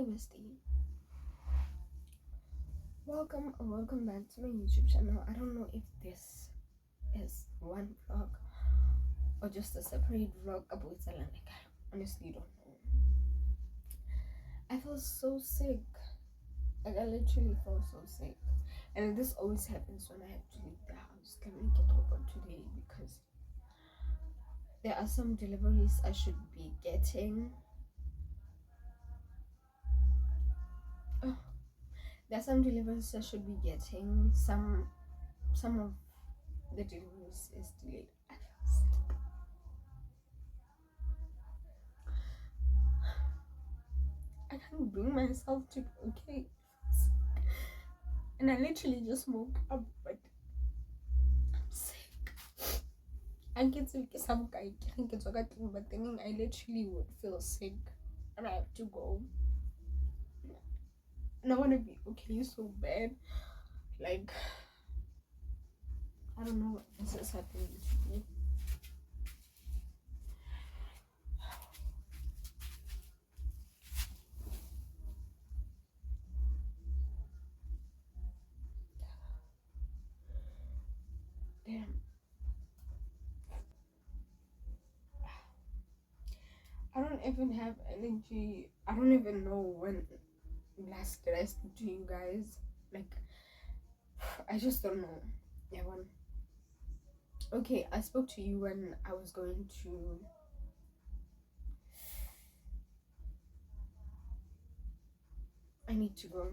bestie. Welcome or welcome back to my YouTube channel. I don't know if this is one vlog or just a separate vlog about Salon. Like, I honestly don't know. I feel so sick. Like, I literally feel so sick. And this always happens when I have to leave the house. Let me get over today because there are some deliveries I should be getting. There are some deliveries I should be getting. Some of the deliveries is delayed. I feel sick. I can't bring myself to be okay. And I literally just woke up, but I'm sick. I get sick some guy can't get but then I literally would feel sick and I have to go. And I wanna be okay so bad. Like, I don't know what is happening to me. Damn. I don't even have energy. I don't even know when last did I speak to you guys. Like, I just don't know. Yeah, when. Okay, I spoke to you when I was going to. I need to go.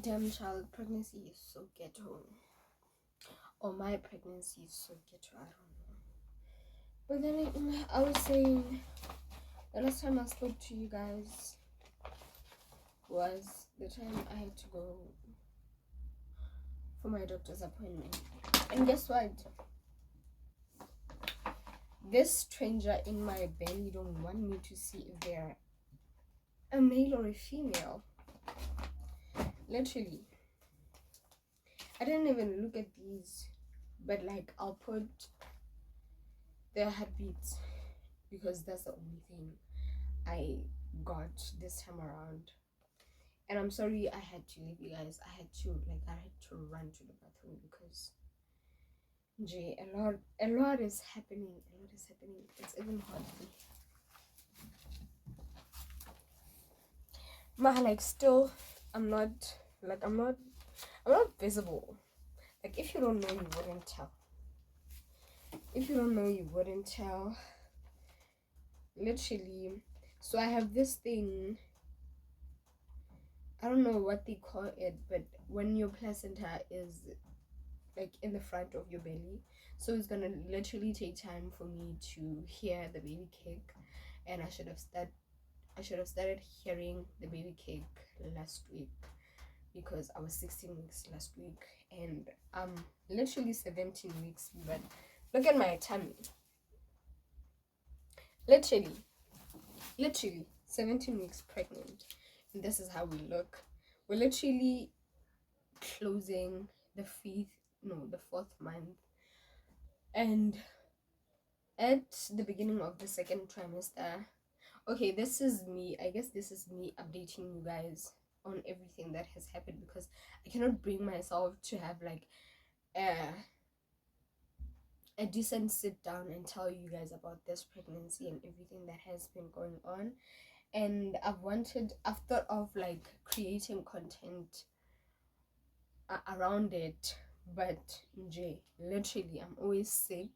Damn, child, pregnancy is so ghetto. Or my pregnancy is so ghetto, I don't know. But then I was saying, the last time I spoke to you guys was the time I had to go for my doctor's appointment. And guess what? This stranger in my belly don't want me to see if they're a male or a female. Literally. I didn't even look at these, but like I'll put their heartbeats because that's the only thing I got this time around. And I'm sorry I had to leave you guys. I had to run to the bathroom because a lot is happening. It's even hard for me. But like still I'm not visible. Like if you don't know, you wouldn't tell. Literally. So I have this thing, I don't know what they call it, but when your placenta is like in the front of your belly, so it's gonna literally take time for me to hear the baby kick. And I should have started hearing the baby kick last week because I was 16 weeks last week and I'm literally 17 weeks, but look at my tummy. Literally 17 weeks pregnant, and this is how we look. We're literally closing the fourth month, and at the beginning of the second trimester. Okay, this is me. I guess this is me updating you guys on everything that has happened because I cannot bring myself to have like a decent sit down and tell you guys about this pregnancy and everything that has been going on. And I've thought of like creating content around it, but literally I'm always sick.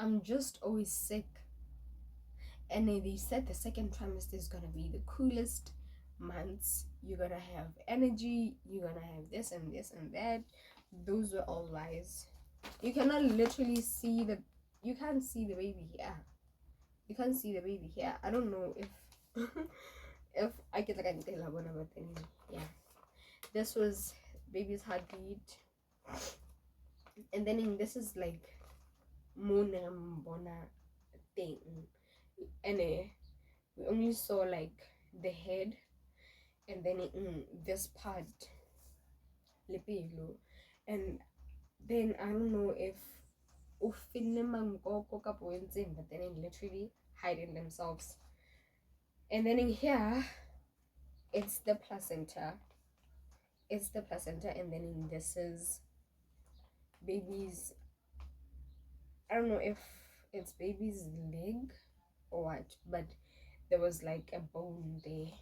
I'm just always sick. And they said the second trimester is gonna be the coolest months. You're gonna have energy, you're gonna have this and this and that. Those were all lies. You cannot literally see you can't see the baby here. I don't know if if I get like anything like one, but then yeah, this was baby's heartbeat, and then this is like Bona thing, and we only saw like the head, and then this part lepelo, and then I don't know if but then literally hiding themselves. And then in here, it's the placenta. And then this is baby's, I don't know if it's baby's leg or what, but there was like a bone there.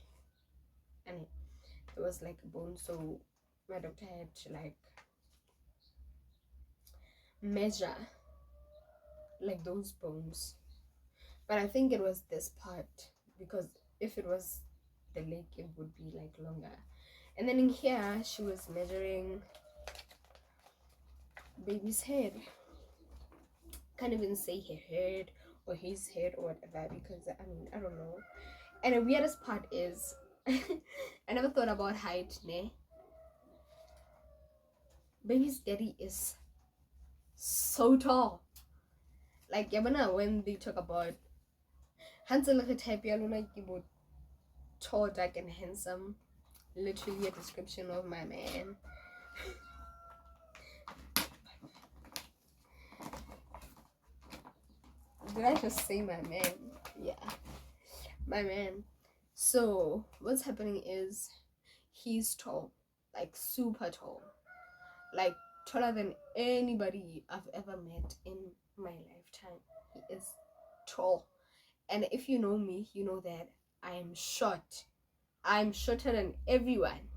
And there was like a bone, so my doctor had to like measure like those bones. But I think it was this part, because if it was the leg, it would be like longer. And then in here, she was measuring baby's head. Can't even say her head or his head or whatever, because I mean, I don't know. And the weirdest part is I never thought about height, ne? Baby's daddy is so tall. Like, yabana, when they talk about Hansel type, like tall, dark, and handsome, literally a description of my man. Did I just say my man? Yeah, my man. So what's happening is he's tall, like super tall, like taller than anybody I've ever met in my lifetime. He is tall. And if you know me, you know that I am short. I'm shorter than everyone.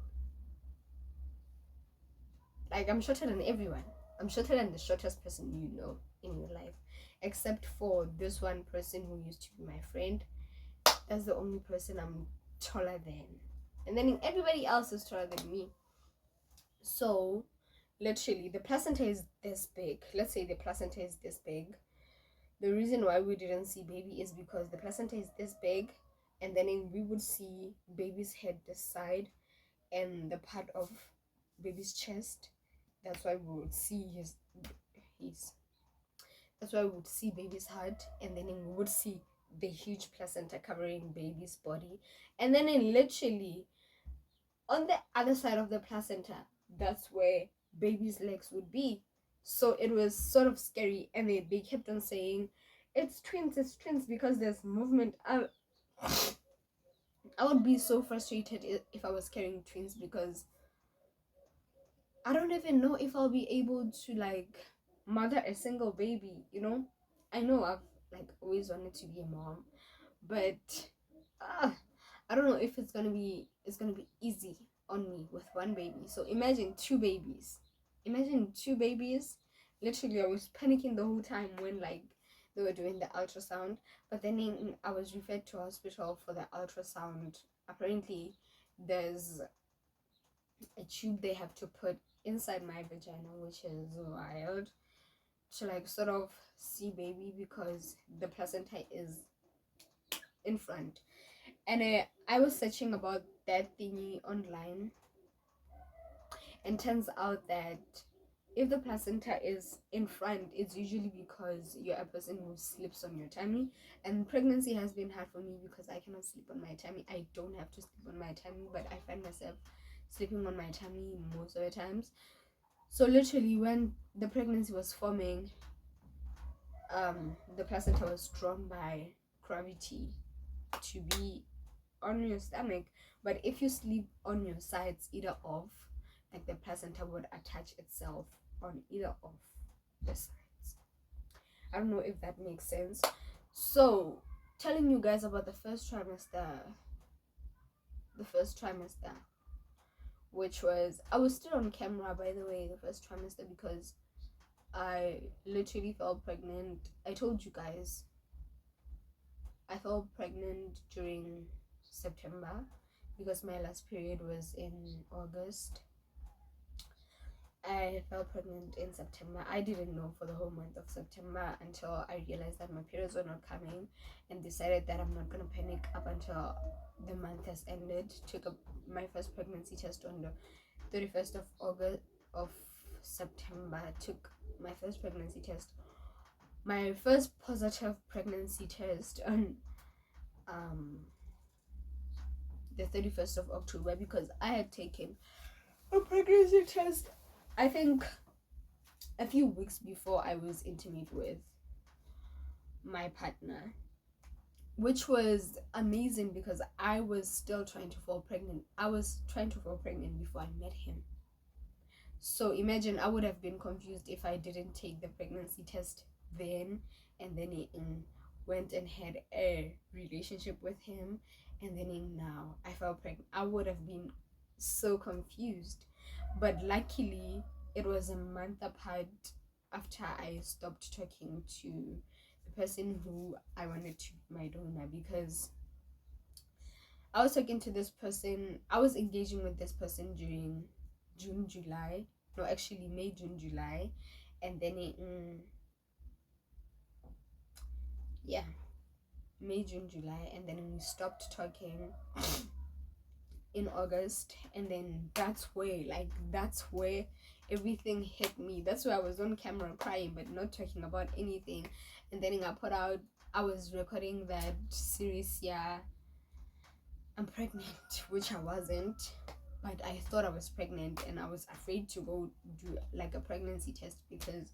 Like, I'm shorter than everyone. I'm shorter than the shortest person you know in your life, except for this one person who used to be my friend. That's the only person I'm taller than. And then everybody else is taller than me. So literally, the placenta is this big. Let's say the placenta is this big. The reason why we didn't see baby is because the placenta is this big, and then we would see baby's head this side and the part of baby's chest. That's why we would see his that's why we would see baby's heart, and then we would see the huge placenta covering baby's body. And then literally on the other side of the placenta, that's where baby's legs would be. So it was sort of scary, and they kept on saying it's twins, because there's movement. I would be so frustrated if I was carrying twins, because I don't even know if I'll be able to like mother a single baby, you know? I know I've like always wanted to be a mom, but I don't know if it's gonna be easy on me with one baby. So imagine two babies. Literally, I was panicking the whole time when like they were doing the ultrasound. But then I was referred to hospital for the ultrasound. Apparently, there's a tube they have to put inside my vagina, which is wild, to like sort of see baby, because the placenta is in front. And I was searching about that thingy online, and turns out that if the placenta is in front, it's usually because you're a person who sleeps on your tummy. And pregnancy has been hard for me because I cannot sleep on my tummy. I don't have to sleep on my tummy, but I find myself sleeping on my tummy most of the times. So literally, when the pregnancy was forming, the placenta was drawn by gravity to be on your stomach. But if you sleep on your sides, either of, like, the placenta would attach itself on either of the sides. I don't know if that makes sense. So telling you guys about the first trimester, which was, I was still on camera, by the way, the first trimester, because I literally fell pregnant. I told you guys I fell pregnant during September, because my last period was in August. I fell pregnant in September. I didn't know for the whole month of September until I realized that my periods were not coming, and decided that I'm not gonna panic up until the month has ended. Took my first pregnancy test on the 31st of September. Took my first pregnancy test, my first positive pregnancy test on the 31st of October, because I had taken a pregnancy test, I think a few weeks before I was intimate with my partner, which was amazing because I was still trying to fall pregnant. I was trying to fall pregnant before I met him. So imagine, I would have been confused if I didn't take the pregnancy test then, and then went and had a relationship with him, and then now I felt pregnant. I would have been so confused. But luckily, it was a month apart after I stopped talking to the person who I wanted to be my donor, because I was talking to this person, I was engaging with this person during June, July. No, actually May, June, July. And then May, June, July. And then we stopped talking in August. And then that's where everything hit me. That's why I was on camera crying but not talking about anything. And then I was recording that series, I'm pregnant, which I wasn't, but I thought I was pregnant, and I was afraid to go do like a pregnancy test because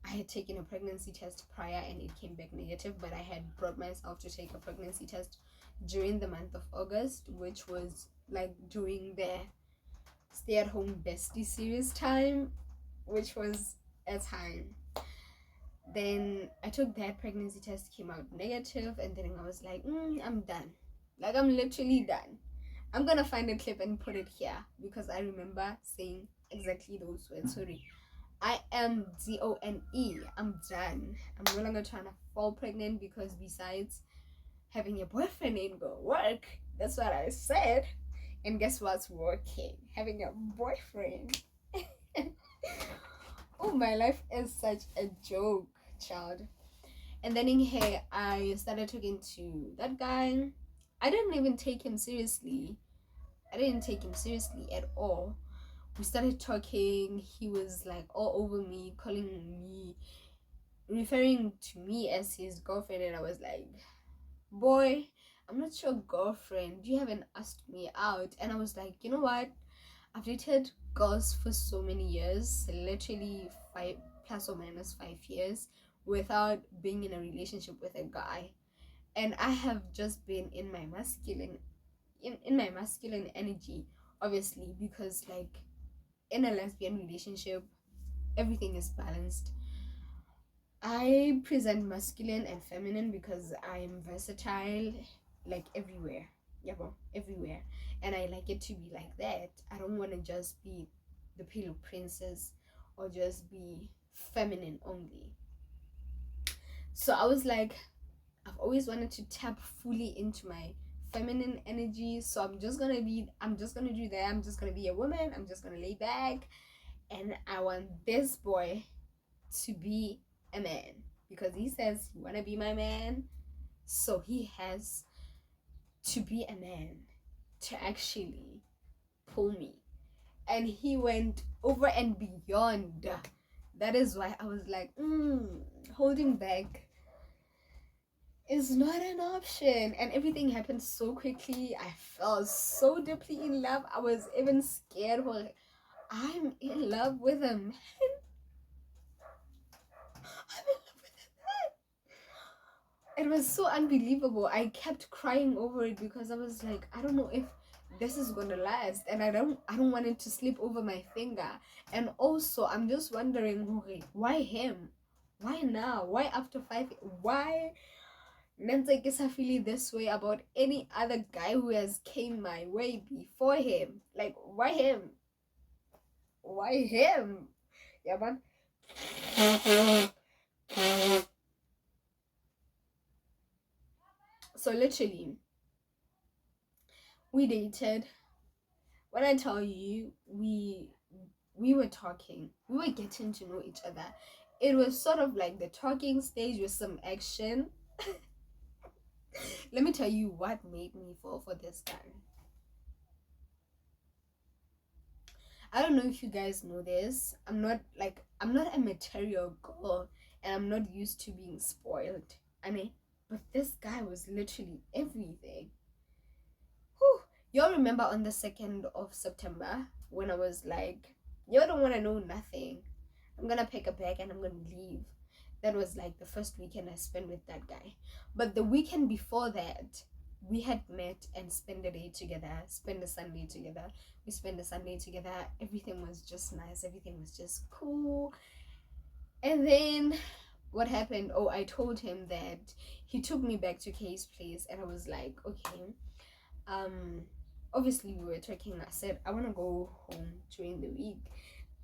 I had taken a pregnancy test prior and it came back negative. But I had brought myself to take a pregnancy test during the month of August, which was like during the stay at home bestie series time, which was a time. Then I took that pregnancy test, came out negative, and then I was like, I'm done. Like, I'm literally done. I'm gonna find a clip and put it here because I remember saying exactly those words. Sorry. I am DONE. I'm done. I'm no longer trying to fall pregnant because besides having a boyfriend ain't gonna work. That's what I said. And guess what's working? Having a boyfriend. Oh, my life is such a joke, child. And then in here, I started talking to that guy. I didn't even take him seriously. I didn't take him seriously at all. We started talking. He was like all over me, calling me, referring to me as his girlfriend. And I was like, boy, I'm not your girlfriend. You haven't asked me out. And I was like, you know what? I've dated girls for so many years, literally 5 plus or minus 5 years, without being in a relationship with a guy. And I have just been in my masculine energy, obviously, because like in a lesbian relationship everything is balanced. I present masculine and feminine because I am versatile, like everywhere. Yeah, well, everywhere. And I like it to be like that. I don't want to just be the pillow princess or just be feminine only. So I was like, I've always wanted to tap fully into my feminine energy. So I'm just gonna do that. I'm just gonna be a woman. I'm just gonna lay back. And I want this boy to be a man because he says he wanna be my man. So he has to be a man to actually pull me. And he went over and beyond. That is why I was like, holding back is not an option. And everything happened so quickly. I fell so deeply in love. I was even scared. I'm in love with him. I'm in love with him. It was so unbelievable. I kept crying over it because I was like, I don't know if this is gonna last, and I don't want it to slip over my finger. And also I'm just wondering, why him? Why now? Why after 5? Why Nancy feeling this way about any other guy who has came my way before him? Like, why him? Why him? Yeah, man. So literally, we dated. When I tell you, we were talking, we were getting to know each other. It was sort of like the talking stage with some action. Let me tell you what made me fall for this guy. I don't know if you guys know this. I'm not a material girl, and I'm not used to being spoiled. But this guy was literally everything. Whew. Y'all remember on the 2nd of September when I was like, y'all don't want to know nothing. I'm gonna pack a bag and I'm gonna leave. That was like the first weekend I spent with that guy. But the weekend before that, we had met and spent the day together, spent the Sunday together. We spent the Sunday together. Everything was just nice. Everything was just cool. And then what happened? Oh, I told him that he took me back to Kay's place, and I was like, okay. Obviously we were talking. I said I want to go home during the week.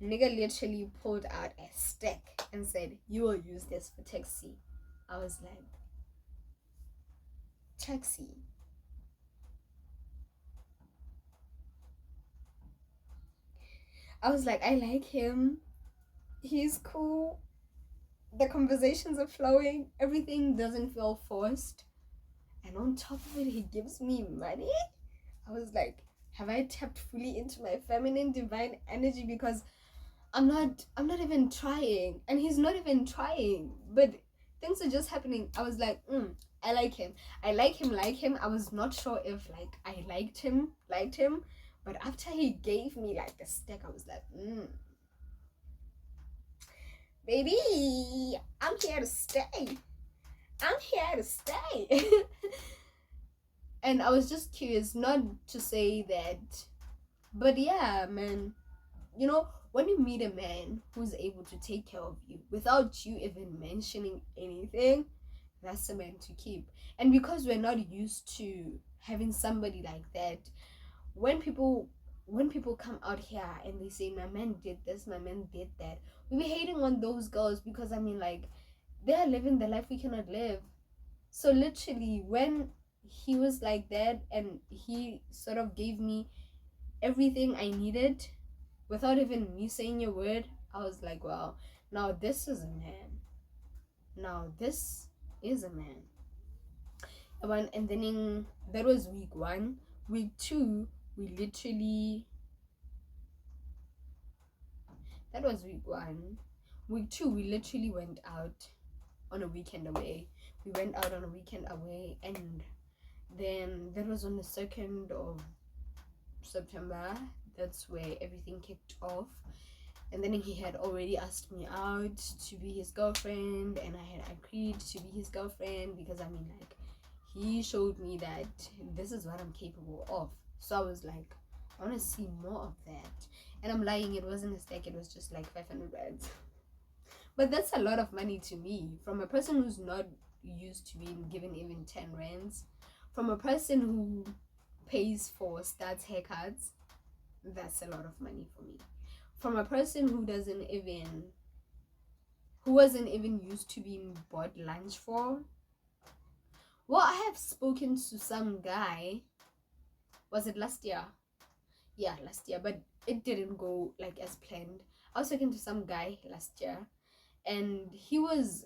Nigga literally pulled out a stack and said, you will use this for taxi. I was like, taxi? I was like, I like him. He's cool. The conversations are flowing. Everything doesn't feel forced. And on top of it, he gives me money. I was like, have I tapped fully into my feminine divine energy? Because I'm not even trying, and he's not even trying, but things are just happening. I was like, I like him. I like him. I was not sure if like I liked him, but after he gave me like the stick, I was like, baby, I'm here to stay. And I was just curious, not to say that, but yeah, man, you know, when you meet a man who's able to take care of you without you even mentioning anything, that's a man to keep. And because we're not used to having somebody like that, when people come out here and they say my man did this, my man did that, we be hating on those girls because I mean, like, they are living the life we cannot live. So literally when he was like that and he sort of gave me everything I needed without even me saying a word, I was like, wow, now this is a man. Now this is a man. And then that was week 1. Week 2, we literally, that was week 1. Week 2, we literally went out on a weekend away. We went out on a weekend away, and then that was on the 2nd of September. That's where everything kicked off. And then he had already asked me out to be his girlfriend, and I had agreed to be his girlfriend because I mean, like, he showed me that this is what I'm capable of. So I was like, I want to see more of that. And I'm lying, it wasn't a stack, it was just like 500 rands. But that's a lot of money to me, from a person who's not used to being given even 10 rands, from a person who pays for Stats haircuts. That's a lot of money for me. From a person who wasn't even used to being bought lunch for. Well, I have spoken to some guy. Was it last year? Yeah, last year, but it didn't go like as planned. I was talking to some guy last year, and he was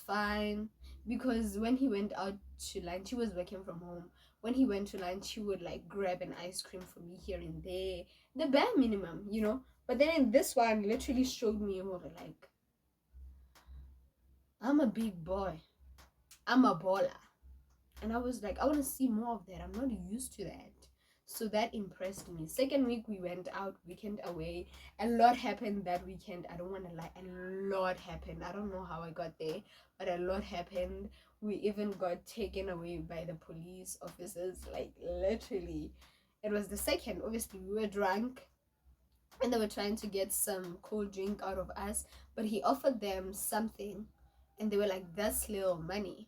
fine, because when he went out to lunch, he was working from home. When he went to lunch, he would like grab an ice cream for me here and there, the bare minimum, you know. But then in this one, literally showed me more like, I'm a big boy, I'm a baller. And I was like, I want to see more of that. I'm not used to that. So that impressed me. 2nd week, we went out, weekend away. A lot happened that weekend. I don't want to lie. A lot happened. I don't know how I got there, but a lot happened. We even got taken away by the police officers. Like, literally. It was the 2nd. Obviously, we were drunk, and they were trying to get some cold drink out of us. But he offered them something, and they were like, that's little money.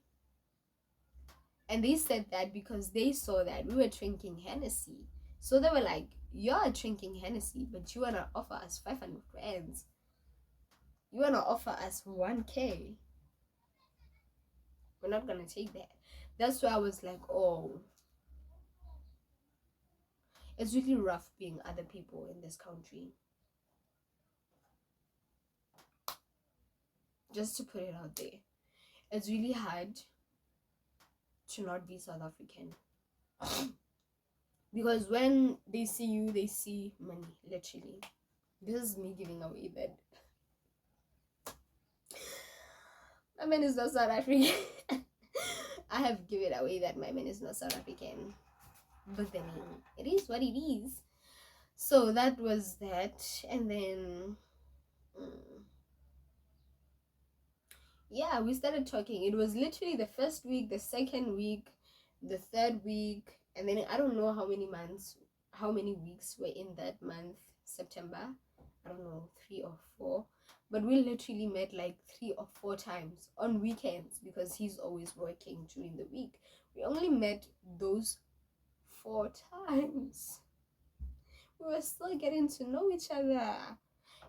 And they said that because they saw that we were drinking Hennessy. So they were like, you're drinking Hennessy, but you want to offer us 500 rands. You want to offer us 1K. We're not going to take that. That's why I was like, oh, it's really rough being other people in this country. Just to put it out there. It's really hard to not be South African. Because when they see you, they see money, literally. This is me giving away that my man is not South African. I have given away that my man is not South African. But then it is what it is. So that was that. And then yeah, we started talking. It was literally the first week, the second week, the third week, and then I don't know how many weeks were in that month, September. I don't know, 3 or 4. But we literally met like 3 or 4 times on weekends because he's always working during the week. We only met those 4 times. We were still getting to know each other.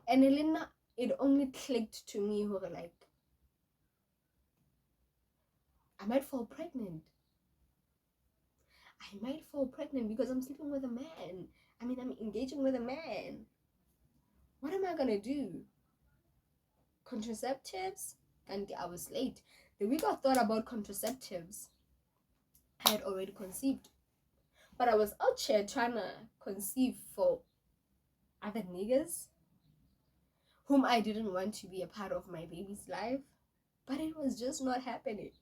And Elena, it only clicked to me who were like, I might fall pregnant. I might fall pregnant because I'm sleeping with a man. I mean, I'm engaging with a man. What am I gonna do? Contraceptives? And I was late. The week I thought about contraceptives, I had already conceived. But I was out here trying to conceive for other niggas whom I didn't want to be a part of my baby's life. But it was just not happening.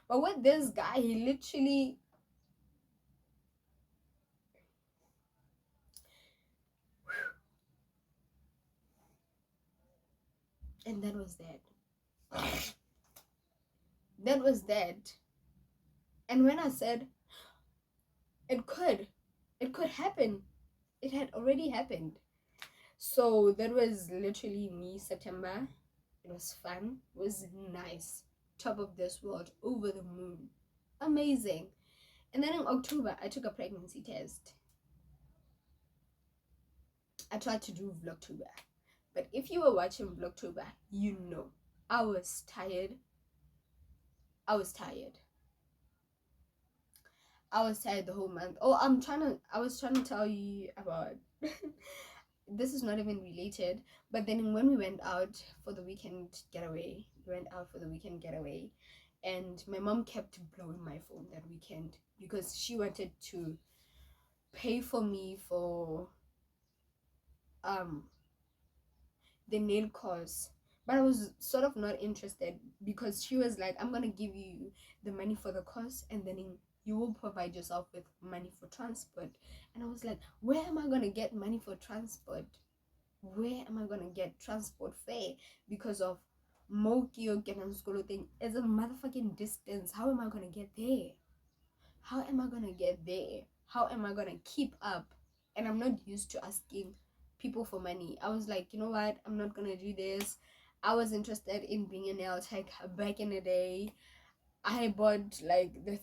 But with this guy, he literally... And that was that. That was that. And when I said it could happen, it had already happened. So that was literally me, September. It was fun, it was nice, top of this world, over the moon, amazing. And then in October, I took a pregnancy test. I tried to do Vlogtober, but if you were watching Vlogtober, you know I was tired. I was tired the whole month. Oh, I was trying to tell you about this is not even related, but then when we went out for the weekend getaway, and my mom kept blowing my phone that weekend because she wanted to pay for me for the nail course. But I was sort of not interested because she was like, I'm gonna give you the money for the course and then you will provide yourself with money for transport. And I was like, where am I gonna get money for transport? Where am I gonna get transport fare? Because of Mokio School thing is a motherfucking distance. How am I gonna get there? How am I gonna get there? How am I gonna keep up? And I'm not used to asking people for money. I was like, you know what? I'm not gonna do this. I was interested in being a nail tech back in the day. I bought like the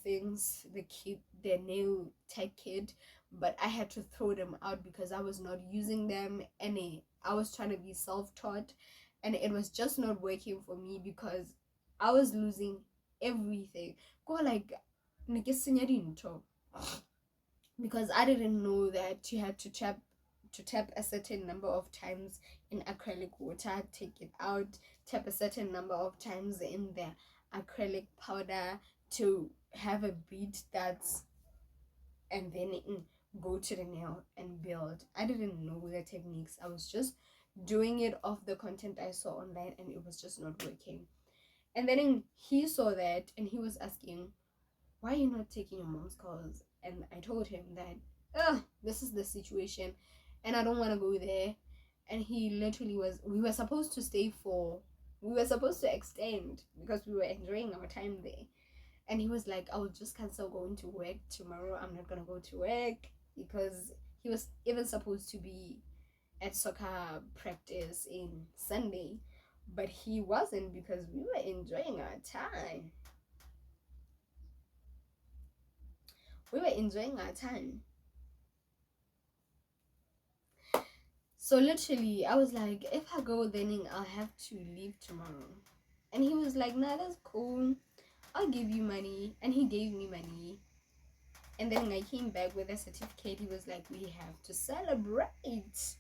nail tech kit, but I had to throw them out because I was not using them any. I was trying to be self-taught and it was just not working for me because I was losing everything. Go like because I didn't know that you had to tap a certain number of times in acrylic water, take it out, tap a certain number of times in the acrylic powder to have a bead that's, and then go to the nail and build. I didn't know the techniques. I was just doing it off the content I saw online and it was just not working. And then he saw that and he was asking, why are you not taking your mom's calls? And I told him that this is the situation and I don't want to go there. And he literally we were supposed to extend because we were enjoying our time there. And he was like, I will just cancel going to work tomorrow. I'm not gonna go to work because he was even supposed to be at soccer practice in Sunday, but he wasn't because we were enjoying our time. So literally, I was like, if I go, then I'll have to leave tomorrow. And he was like, nah, that's cool. I'll give you money. And he gave me money. And then when I came back with a certificate, he was like, we have to celebrate.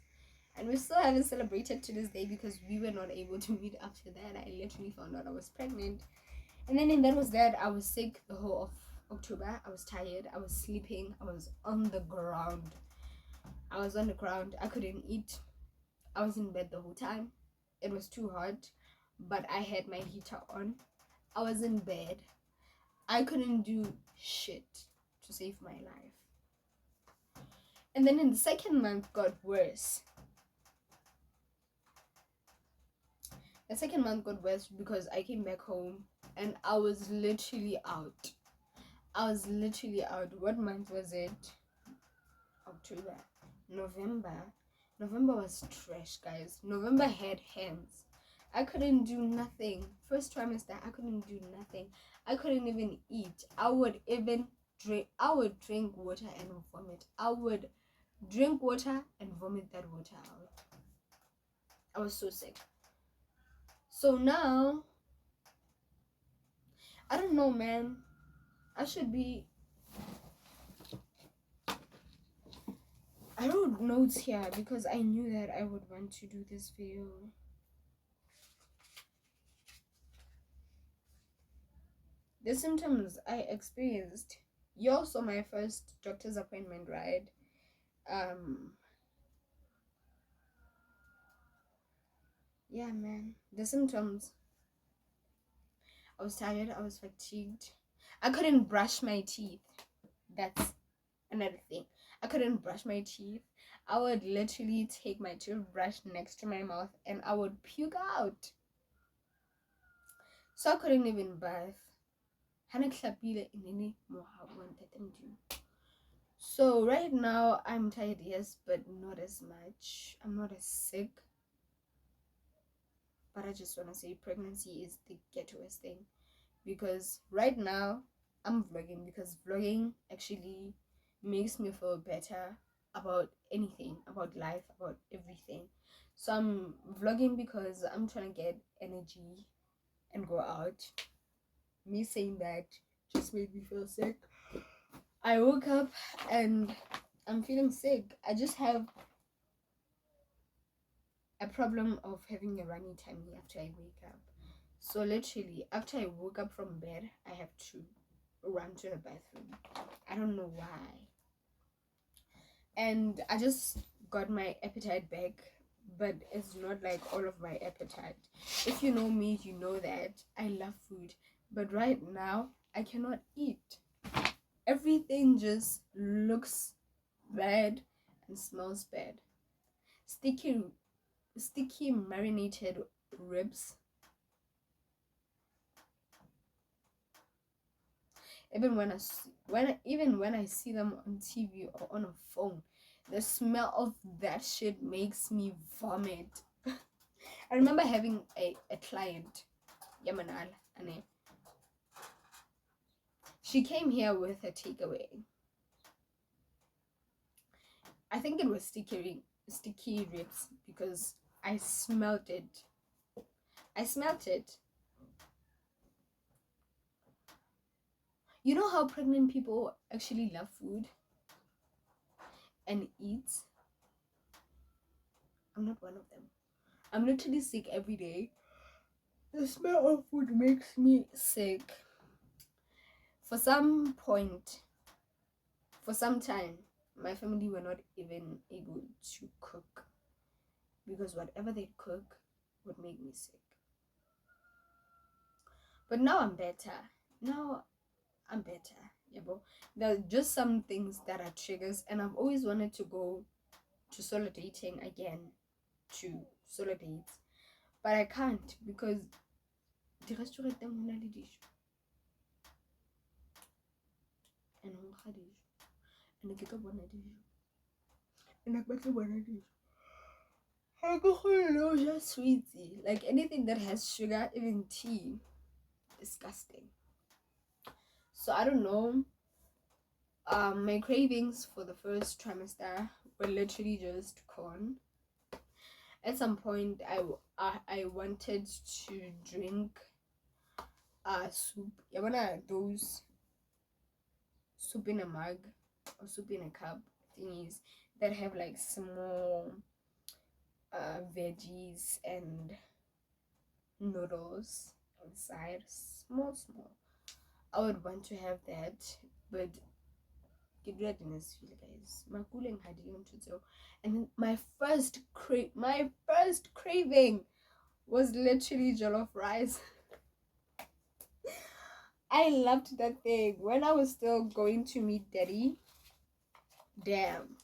And we still haven't celebrated to this day because we were not able to meet after that. I literally found out I was pregnant. And then that was that. I was sick the whole of October. I was tired. I was sleeping. I was on the ground. I couldn't eat. I was in bed the whole time. It was too hot, but I had my heater on. I was in bed. I couldn't do shit to save my life. And then in the second month got worse. The second month got worse because I came back home and I was literally out. What month was it? October. November was trash, guys. November had hands. I couldn't do nothing. First trimester, I couldn't do nothing. I couldn't even eat. I would drink water and vomit. I would drink water and vomit that water out. I was so sick. So now, I don't know, man. I wrote notes here because I knew that I would want to do this video. The symptoms I experienced. You all saw my first doctor's appointment, right? Yeah, man. The symptoms. I was tired. I was fatigued. I couldn't brush my teeth. That's another thing. I couldn't brush my teeth. I would literally take my toothbrush next to my mouth and I would puke out. So I couldn't even bath. So right now I'm tired, yes, but not as much. I'm not as sick. But I just want to say pregnancy is the getaway thing. Because right now I'm vlogging because vlogging actually makes me feel better about anything, about life, about everything. So I'm vlogging because I'm trying to get energy and go out. Me saying that just made me feel sick. I woke up and I'm feeling sick. I just have a problem of having a runny tummy after I wake up. So literally, after I woke up from bed, I have to run to the bathroom. I don't know why. And I just got my appetite back, but it's not like all of my appetite. If you know me, you know that I love food. But right now, I cannot eat. Everything just looks bad and smells bad. Sticky marinated ribs. Even when I see them on TV or on a phone, the smell of that shit makes me vomit. I remember having a client, Yamanal, and she came here with a takeaway. I think it was sticky ribs because I smelled it. You know how pregnant people actually love food and eat? I'm not one of them. I'm literally sick every day. The smell of food makes me sick. For some time, my family were not even able to cook because whatever they cook would make me sick. But now I'm better. Yeah, but there are just some things that are triggers, and I've always wanted to go to solo dating again, but I can't because the restaurant and alcohol, just sweetie. Like anything that has sugar, even tea, disgusting. So I don't know. My cravings for the first trimester were literally just corn. At some point, I wanted to drink soup. Yeah, one of those soup in a mug or soup in a cup thingies that have like small veggies and noodles inside, small. I would want to have that, but get ready guys. My cooling had to, and my first craving was literally jollof rice. I loved that thing when I was still going to meet daddy. Damn,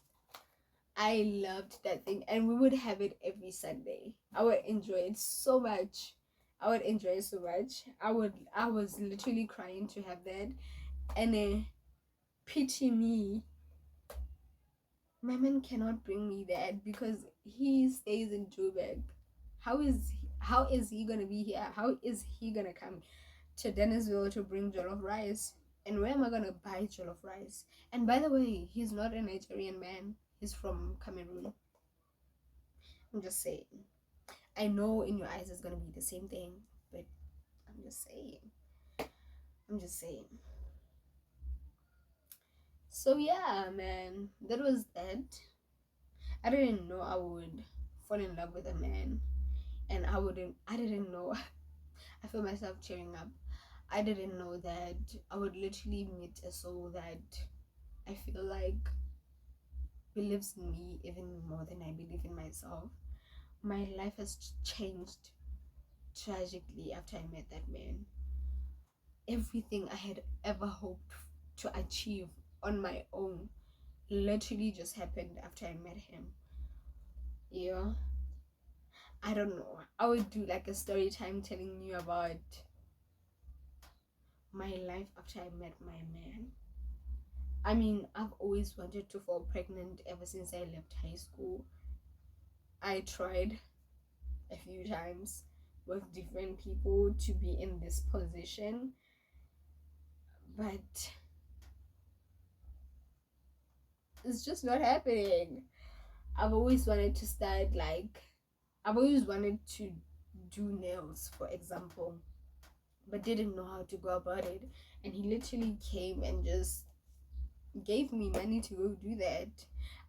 I loved that thing, and we would have it every Sunday. I would enjoy it so much. I was literally crying to have that, and pity me. My man cannot bring me that because he stays in Joburg. How is he gonna be here? How is he gonna come to Dennisville to bring jollof rice? And where am I gonna buy jollof rice? And by the way, he's not a Nigerian man. He's from Cameroon. I'm just saying. I know in your eyes it's gonna be the same thing, but I'm just saying. I'm just saying. So yeah, man, that was that. I didn't know I would fall in love with a man, and I didn't know. I feel myself cheering up. I didn't know that I would literally meet a soul that I feel like believes in me even more than I believe in myself. My life has changed tragically after I met that man. Everything I had ever hoped to achieve on my own literally just happened after I met him. Yeah. I don't know. I would do like a story time telling you about my life after I met my man. I mean, I've always wanted to fall pregnant ever since I left high school. I tried a few times with different people to be in this position, but it's just not happening. I've always wanted to start I've always wanted to do nails, for example, but didn't know how to go about it. And he literally came and just gave me money to go do that.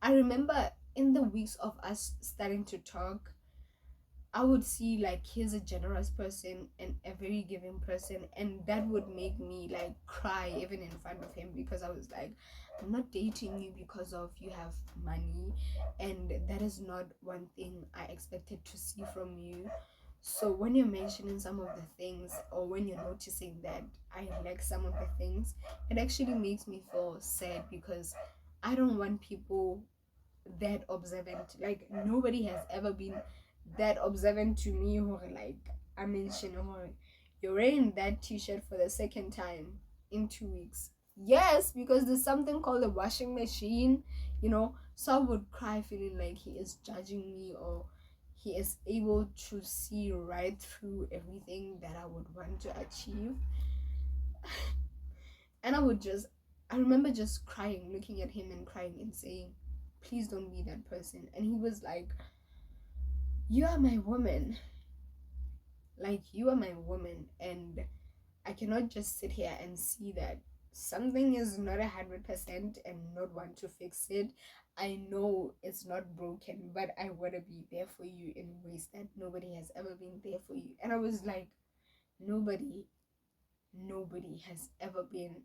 I remember in the weeks of us starting to talk, I would see like he's a generous person and a very giving person, and that would make me like cry even in front of him, because I was like, I'm not dating you because of you have money, and that is not one thing I expected to see from you. So when you're mentioning some of the things, or when you're noticing that I like some of the things, it actually makes me feel sad, because I don't want people that observant. Like nobody has ever been that observant to me, or like I mentioned, or you're wearing that t-shirt for the second time in 2 weeks. Yes, because there's something called a washing machine, you know. So I would cry feeling like he is judging me, or he is able to see right through everything that I would want to achieve. And I remember just crying, looking at him and crying and saying, please don't be that person. And he was like, you are my woman. Like, you are my woman, and I cannot just sit here and see that something is not 100% and not want to fix it. I know it's not broken, but I want to be there for you in ways that nobody has ever been there for you. And I was like, nobody has ever been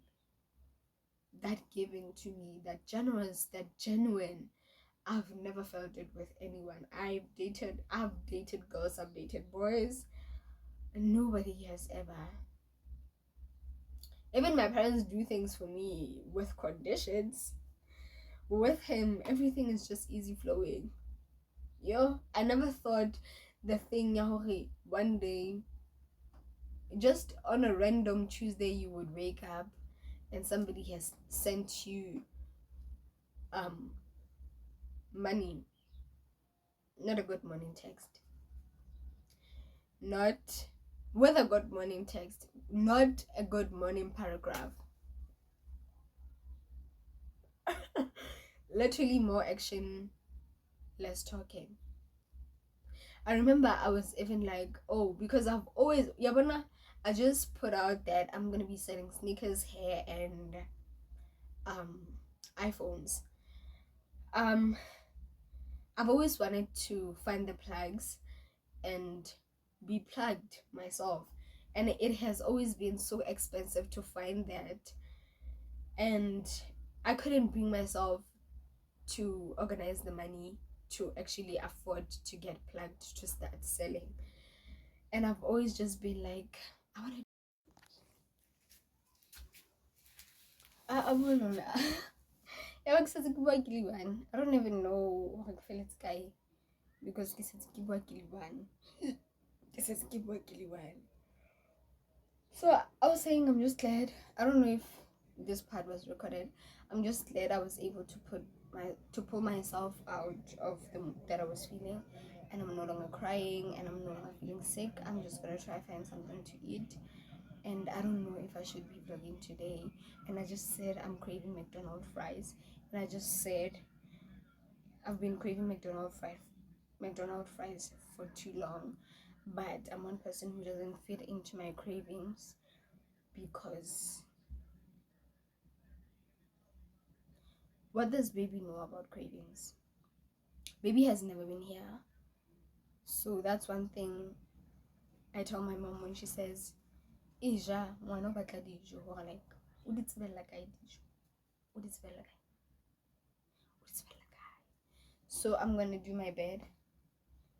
that giving to me, that generous, that genuine. I've never felt it with anyone. I've dated girls, I've dated boys, and nobody has ever. Even my parents do things for me with conditions. With him, everything is just easy flowing. Yo, I never thought the thing, Yahori, one day, just on a random Tuesday, you would wake up and somebody has sent you money. Not a good morning text. Not with a good morning text. Not a good morning paragraph. Literally more action, less talking. I remember I was even like, oh, because I've always, Yabana, I just put out that I'm gonna be selling sneakers, hair, and iPhones. I've always wanted to find the plugs and be plugged myself, and it has always been so expensive to find that, and I couldn't bring myself to organize the money to actually afford to get plugged to start selling. And I've always just been like, I want to I don't even know how to feel it guy because this is Kibwa. This is Kibwa. So I was saying I'm just glad. I don't know if this part was recorded. I'm just glad I was able to pull myself out of the mood that I was feeling, and I'm no longer crying and I'm no longer feeling sick. I'm just gonna try find something to eat, and I don't know if I should be vlogging today. And I just said I'm craving McDonald's fries, and I just said I've been craving McDonald's fries for too long, but I'm one person who doesn't fit into my cravings because what does baby know about cravings? Baby has never been here, so that's one thing I tell my mom when she says, "Ija, ngwana batla dijo," or like, "O di tsebella kae dijo? O di tsebella kae? O di tsebella kae?" So I'm gonna do my bed,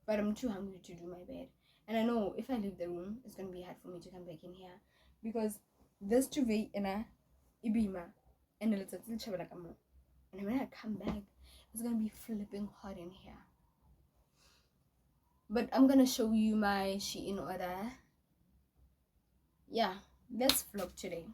but I'm too hungry to do my bed, and I know if I leave the room, it's gonna be hard for me to come back in here because this duvet ina ibima and it's a and when I come back, it's gonna be flipping hot in here. But I'm gonna show you my Shein order. Yeah, let's vlog today.